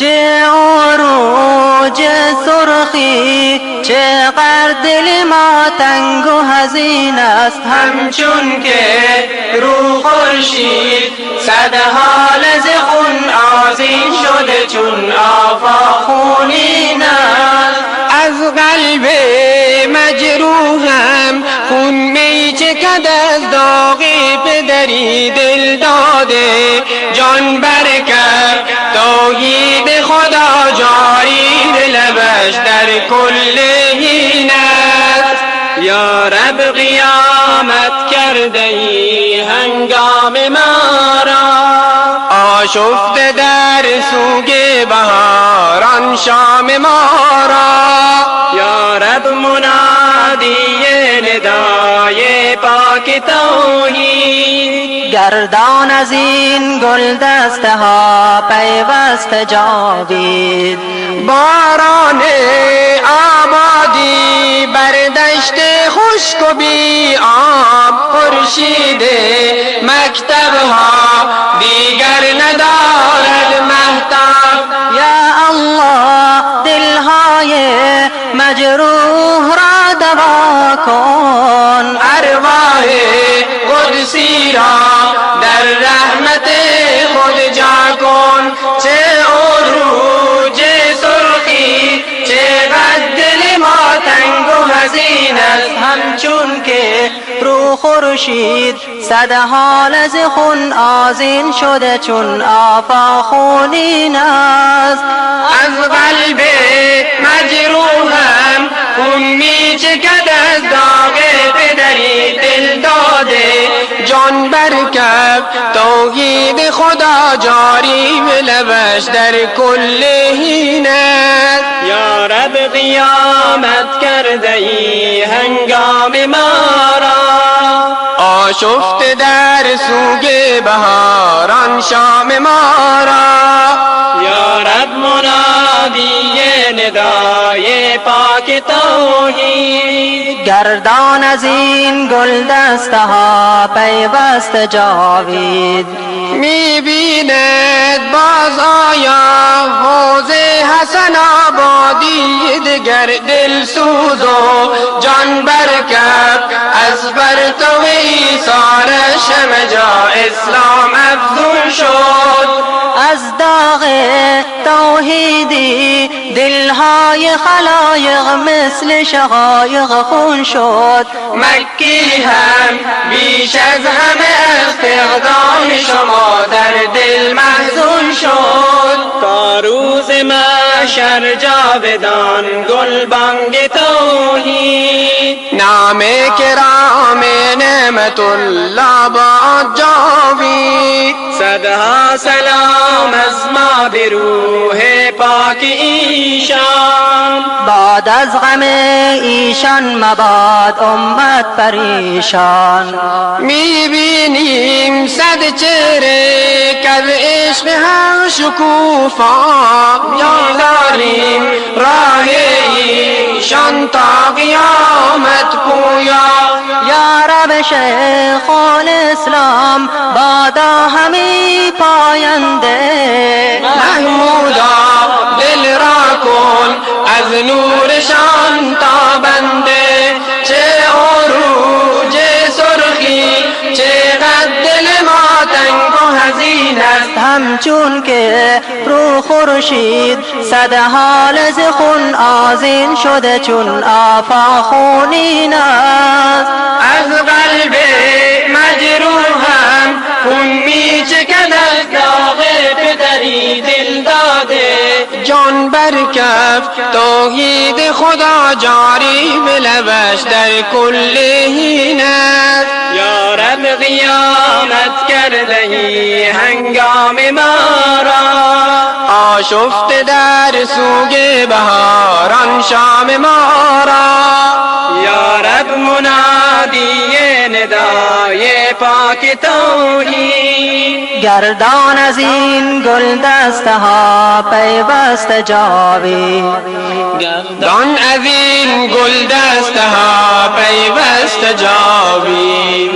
چه عروج سرخی چقدر دل ما تنگ و حزین است، همچون که رو خورشید صد حال ز خون آذین شده، چون آفاق خونین است. از قلب مجروحم خون می چکد، از داغ پدری دل داده جان برکرد. توحید خدا جاری به لبش در کل حین است. یا رب قیامت کرده ای هنگام ما را، آشفته در سوگ بهاران شام ما را. یا رب منادی ندای پاک توحید، گردان از این گل دسته ها پیوست جاوید. باران آبادی بر دشت خشک و بی آب، خورشید مکتب ها دیگر ندارد مهتاب. یا الله دلهای مجروح را دوا کن، ارواح قدسی را در رحمت خود جا کن. چه عروج سرخی چقدر دل ما تنگ و حزین است، همچون که رو خورشید صد حال از خون آذین شده، چون آفاق خونین است. از قلب مجروحم خون می چکد، از داغ پدری دل داده جان برکب. توحید خدا جاری به لبش در کل حین است. یا رب قیامت کرده ای هنگام ما را، آشفته در سوگ بهاران شام ما را. یا رب منادی ندای پاک توحید، گردان از این گل دسته ها پیوست جاوید. می بیند باز آیا حوض حسن آبادی دگر دل سوز و جان برکب. از پرتو ایثار شمع جا اسلام افزون شد، از داغ توحیدی دلهای خلایق مثل شقایق خون شد. مکی هم بیش از همه از فقدان شما در دل محزون شد. تا روز محشر جاودان گلبانگ توحید، نام کرام نعمت الله باد جاوید. صدها سلام از ما به روح پاک ایشان، بعد از غم ایشان مباد امت پریشان. می بینیم صد چهره کز عشق هم شکوفا، می‌داریم راه ایشان تا قیامت پویا. یا رب شیخ الاسلام بادا همی پاینده، محمودا دل را کن از نورشان تابنده. چه عروج سرخی چقدر دل ما تنگ و حزین است، همچون که رو خورشید صد حال ز خون آذین شده، چون آفاق خونین است. از قلب مجروحم خون می چکد، از داغ پدری دل داده جان برکف. توحید خدا جاری به لبش در کل حین است. یا رب قیامت کرده ای هنگام ما را، آشفته در سوگ بهاران شام ما را. یا رب منادی ندای پاک توحید، گردان از این گل دسته ها پیوست جاوید. گردان از این گل دسته ها پیوست جاوید.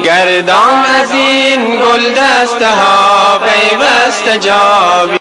گردان از این گل دسته ها پیوست جاوید.